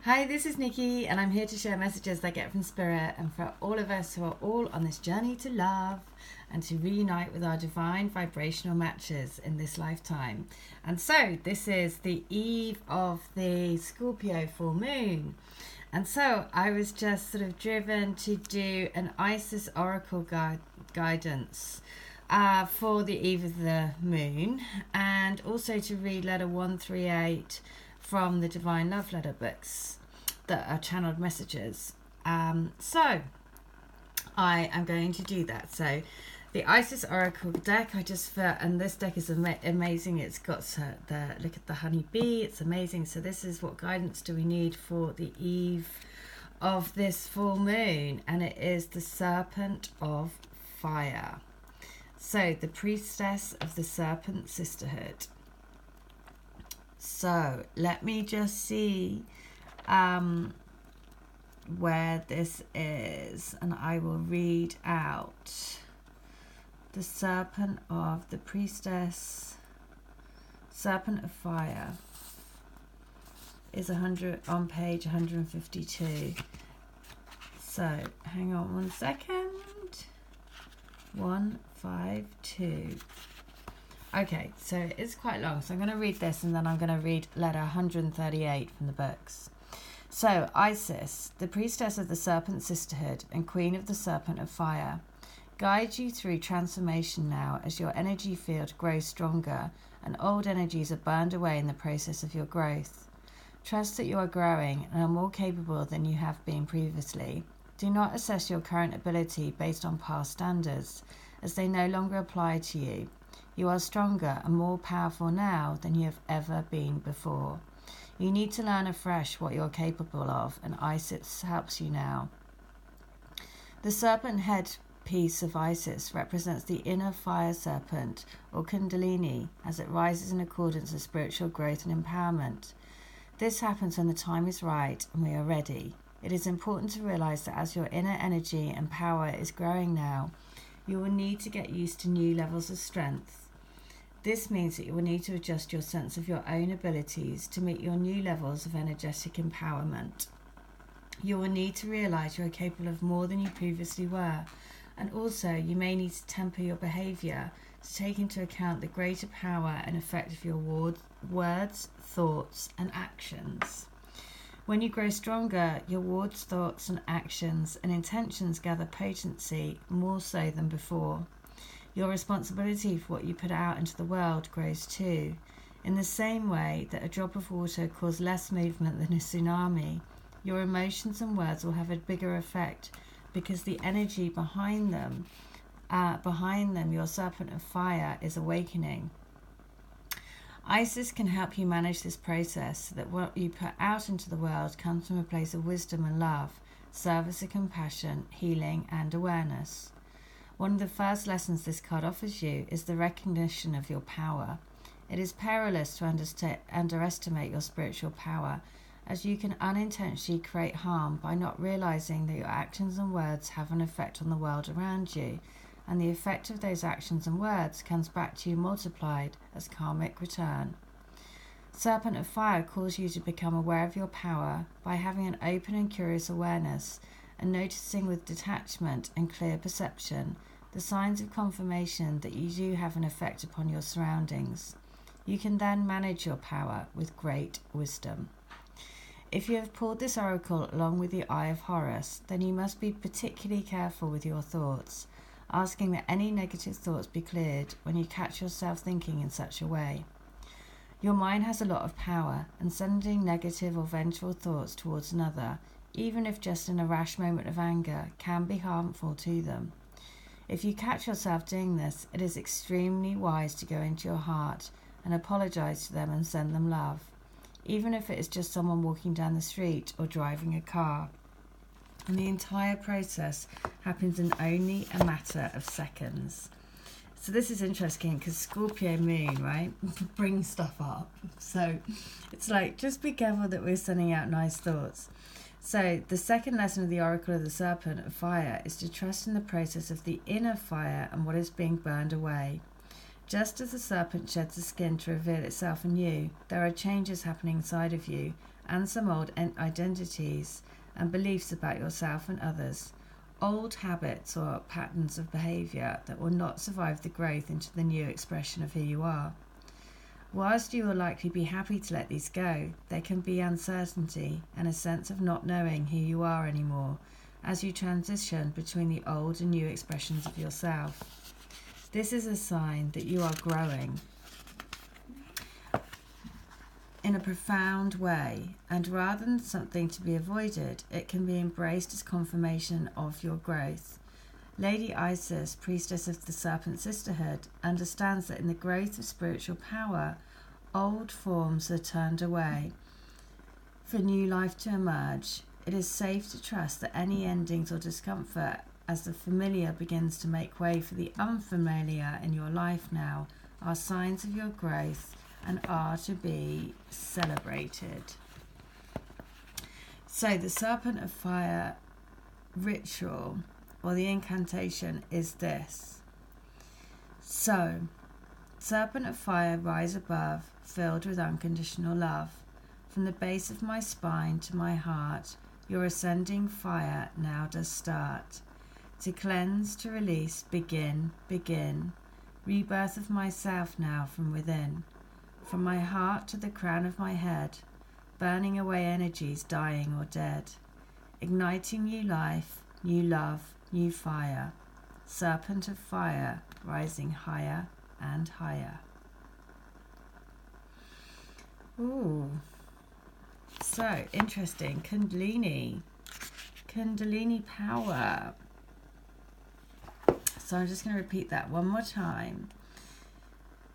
Hi, this is Nikki, and I'm here to share messages I get from Spirit and for all of us who are all on this journey to love and to reunite with our divine vibrational matches in this lifetime. And so, this is the eve of the Scorpio full moon. And so, I was just sort of driven to do an Isis Oracle guidance for the eve of the moon, and also to read letter 138 from the Divine Love Letter books that are channeled messages. So I am going to do that. So the Isis Oracle deck, I just felt, and this deck is amazing. It's got the look at the honeybee. It's amazing. So this is what guidance do we need for the eve of this full moon, and it is the Serpent of Fire. So the priestess of the Serpent Sisterhood. So let me just see where this is, and I will read out the Serpent of the Priestess. Serpent of Fire is 100 on page 152. So hang on one second. 152. Okay, so it's quite long, so I'm going to read this and then I'm going to read letter 138 from the books. So, Isis, the priestess of the Serpent Sisterhood and queen of the Serpent of Fire, guide you through transformation now as your energy field grows stronger and old energies are burned away in the process of your growth. Trust that you are growing and are more capable than you have been previously. Do not assess your current ability based on past standards, as they no longer apply to you. You are stronger and more powerful now than you have ever been before. You need to learn afresh what you're capable of, and Isis helps you now. The serpent head piece of Isis represents the inner fire serpent, or Kundalini, as it rises in accordance with spiritual growth and empowerment. This happens when the time is right and we are ready. It is important to realize that as your inner energy and power is growing now, you will need to get used to new levels of strength. This means that you will need to adjust your sense of your own abilities to meet your new levels of energetic empowerment. You will need to realize you are capable of more than you previously were, and also you may need to temper your behavior to take into account the greater power and effect of your words, thoughts, and actions. When you grow stronger, your words, thoughts, and actions and intentions gather potency more so than before. Your responsibility for what you put out into the world grows too. In the same way that a drop of water causes less movement than a tsunami, your emotions and words will have a bigger effect because the energy behind them, your Serpent of Fire, is awakening. Isis can help you manage this process so that what you put out into the world comes from a place of wisdom and love, service and compassion, healing and awareness. One of the first lessons this card offers you is the recognition of your power. It is perilous to underestimate your spiritual power, as you can unintentionally create harm by not realizing that your actions and words have an effect on the world around you, and the effect of those actions and words comes back to you multiplied as karmic return. Serpent of Fire calls you to become aware of your power by having an open and curious awareness and noticing with detachment and clear perception the signs of confirmation that you do have an effect upon your surroundings. You can then manage your power with great wisdom. If you have pulled this oracle along with the Eye of Horus, then you must be particularly careful with your thoughts, asking that any negative thoughts be cleared when you catch yourself thinking in such a way. Your mind has a lot of power, and sending negative or vengeful thoughts towards another, even if just in a rash moment of anger, can be harmful to them. If you catch yourself doing this, it is extremely wise to go into your heart and apologize to them and send them love, even if it is just someone walking down the street or driving a car. And the entire process happens in only a matter of seconds. So this is interesting because Scorpio moon, right, brings stuff up. So it's like, just be careful that we're sending out nice thoughts. So the second lesson of the Oracle of the Serpent of Fire is to trust in the process of the inner fire and what is being burned away. Just as the serpent sheds the skin to reveal itself anew, there are changes happening inside of you, and some old identities and beliefs about yourself and others, old habits or patterns of behaviour that will not survive the growth into the new expression of who you are. Whilst you will likely be happy to let these go, there can be uncertainty and a sense of not knowing who you are anymore as you transition between the old and new expressions of yourself. This is a sign that you are growing in a profound way, and rather than something to be avoided, it can be embraced as confirmation of your growth. Lady Isis, priestess of the Serpent Sisterhood, understands that in the growth of spiritual power, old forms are turned away for new life to emerge. It is safe to trust that any endings or discomfort as the familiar begins to make way for the unfamiliar in your life now are signs of your growth and are to be celebrated. So the Serpent of Fire ritual or the incantation is this. So, Serpent of Fire, rise above, filled with unconditional love. From the base of my spine to my heart, your ascending fire now does start. To cleanse, to release, begin, begin. Rebirth of myself now from within. From my heart to the crown of my head, burning away energies dying or dead. Igniting new life, new love, new fire. Serpent of Fire, rising higher and higher. Ooh. So, interesting. Kundalini power. So I'm just going to repeat that one more time.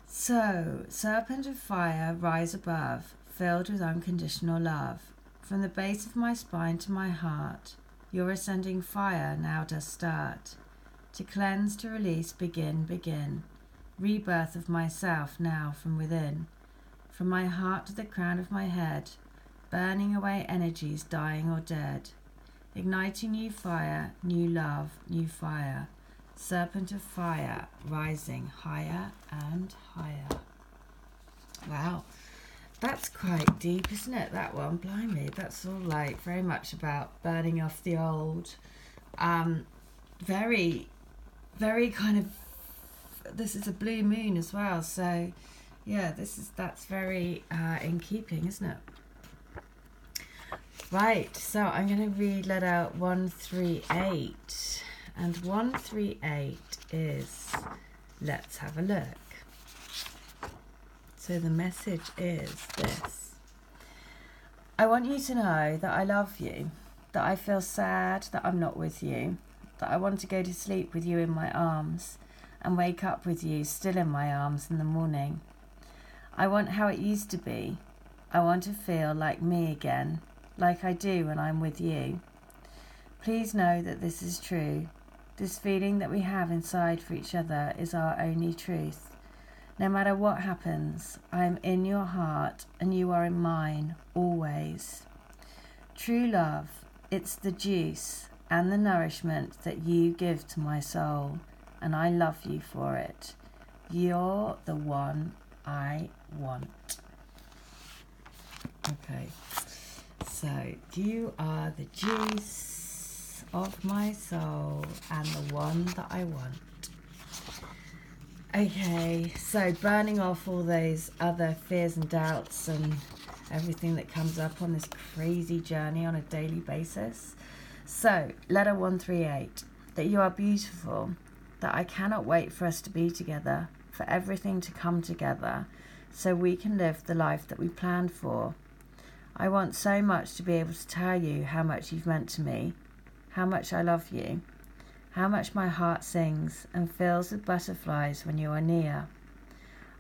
So, Serpent of Fire, rise above, filled with unconditional love. From the base of my spine to my heart, your ascending fire now does start. To cleanse, to release, begin, begin. Rebirth of myself now from within. From my heart to the crown of my head, burning away energies dying or dead. Igniting new fire, new love, new fire. Serpent of Fire, rising higher and higher. Wow, that's quite deep, isn't it, that one? Blimey, that's all like very much about burning off the old. Very, very kind of, this is a blue moon as well, so yeah, that's very in keeping, isn't it? Right, so I'm going to read letter 138. And 138 is, let's have a look. So the message is this. I want you to know that I love you, that I feel sad that I'm not with you, that I want to go to sleep with you in my arms and wake up with you still in my arms in the morning. I want how it used to be. I want to feel like me again, like I do when I'm with you. Please know that this is true. This feeling that we have inside for each other is our only truth. No matter what happens, I am in your heart and you are in mine, always. True love, it's the juice and the nourishment that you give to my soul, and I love you for it. You're the one I want. Okay, so you are the juice of my soul and the one that I want. Okay, so burning off all those other fears and doubts and everything that comes up on this crazy journey on a daily basis. So, letter 138, that you are beautiful, that I cannot wait for us to be together, for everything to come together, so we can live the life that we planned for. I want so much to be able to tell you how much you've meant to me, how much I love you, how much my heart sings and fills with butterflies when you are near.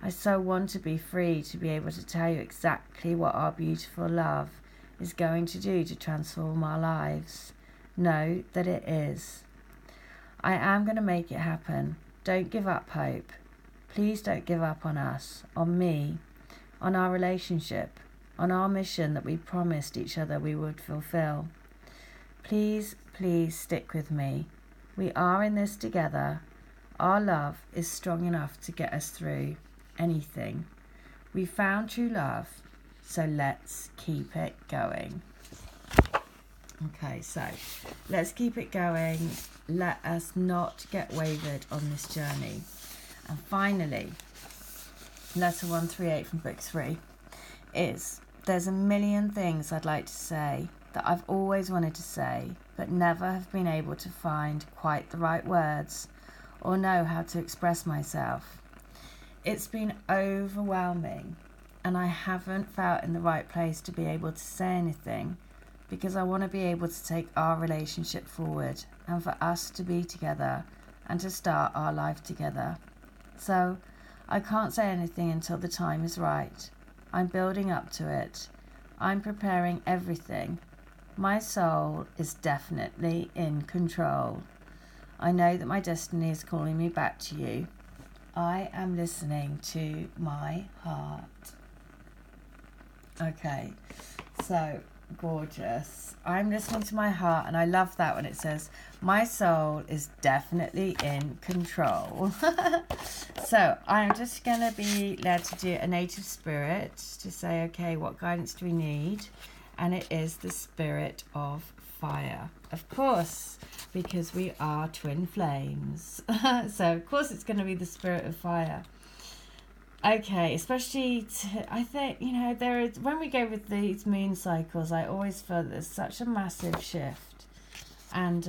I so want to be free to be able to tell you exactly what our beautiful love is going to do to transform our lives. Know that it is. I am going to make it happen. Don't give up hope. Please don't give up on us, on me, on our relationship, on our mission that we promised each other we would fulfill. Please, please stick with me. We are in this together. Our love is strong enough to get us through anything. We found true love. So let's keep it going. Okay, so let's keep it going. Let us not get wavered on this journey. And finally, letter 138 from book 3 is, there's a million things I'd like to say that I've always wanted to say, but never have been able to find quite the right words or know how to express myself. It's been overwhelming, and I haven't felt in the right place to be able to say anything, because I want to be able to take our relationship forward and for us to be together and to start our life together. So I can't say anything until the time is right. I'm building up to it. I'm preparing everything. My soul is definitely in control. I know that my destiny is calling me back to you. I am listening to my heart. Okay, so gorgeous. I'm listening to my heart, and I love that when it says my soul is definitely in control. So I'm just going to be led to do a native spirit to say, okay, what guidance do we need? And it is the spirit of fire, of course, because we are twin flames. So of course it's going to be the spirit of fire. Okay, especially I think, you know, there is, when we go with these moon cycles, I always feel there's such a massive shift, and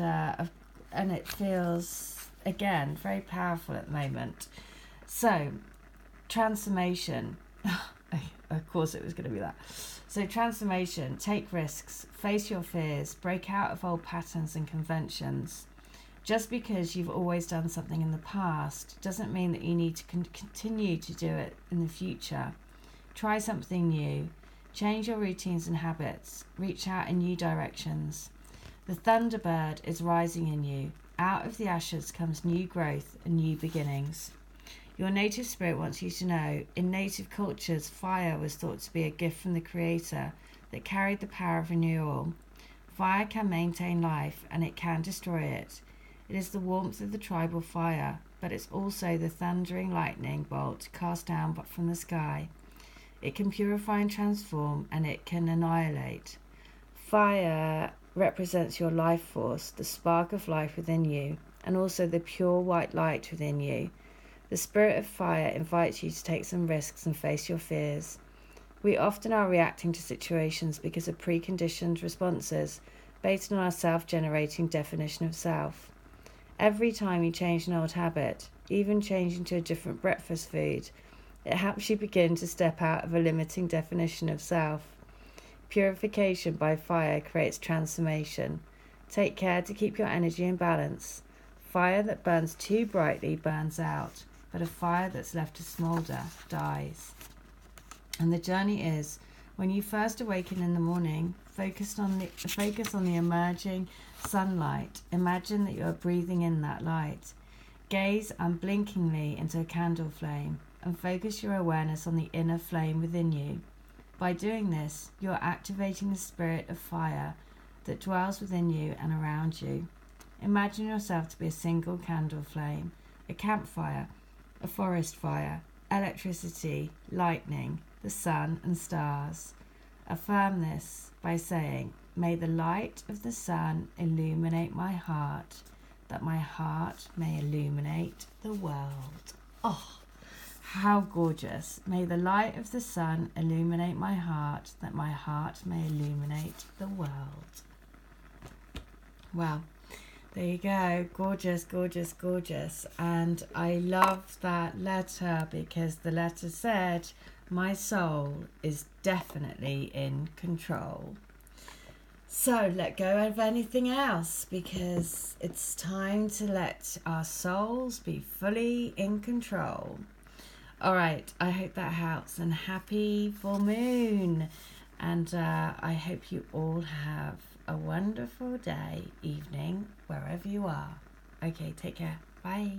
it feels, again, very powerful at the moment. So transformation. Of course it was going to be that. So transformation, take risks, face your fears, break out of old patterns and conventions. Just because you've always done something in the past doesn't mean that you need to continue to do it in the future. Try something new. Change your routines and habits. Reach out in new directions. The Thunderbird is rising in you. Out of the ashes comes new growth and new beginnings. Your native spirit wants you to know, in native cultures, fire was thought to be a gift from the Creator that carried the power of renewal. Fire can maintain life, and it can destroy it. It is the warmth of the tribal fire, but it's also the thundering lightning bolt cast down from the sky. It can purify and transform, and it can annihilate. Fire represents your life force, the spark of life within you, and also the pure white light within you. The spirit of fire invites you to take some risks and face your fears. We often are reacting to situations because of preconditioned responses based on our self-generating definition of self. Every time you change an old habit, even changing to a different breakfast food, it helps you begin to step out of a limiting definition of self. Purification by fire creates transformation. Take care to keep your energy in balance. Fire that burns too brightly burns out, but a fire that's left to smoulder dies. And the journey is, when you first awaken in the morning, focus on the emerging sunlight. Imagine that you are breathing in that light. Gaze unblinkingly into a candle flame and focus your awareness on the inner flame within you. By doing this, you are activating the spirit of fire that dwells within you and around you. Imagine yourself to be a single candle flame, a campfire, a forest fire, electricity, lightning, the sun and stars. Affirm this by saying, may the light of the sun illuminate my heart, that my heart may illuminate the world. Oh, how gorgeous. May the light of the sun illuminate my heart, that my heart may illuminate the world. Well, there you go. Gorgeous, gorgeous, gorgeous. And I love that letter because the letter said, my soul is definitely in control. So let go of anything else, because it's time to let our souls be fully in control. All right, I hope that helps, and happy full moon. And I hope you all have a wonderful day, evening, wherever you are. Okay, take care. Bye.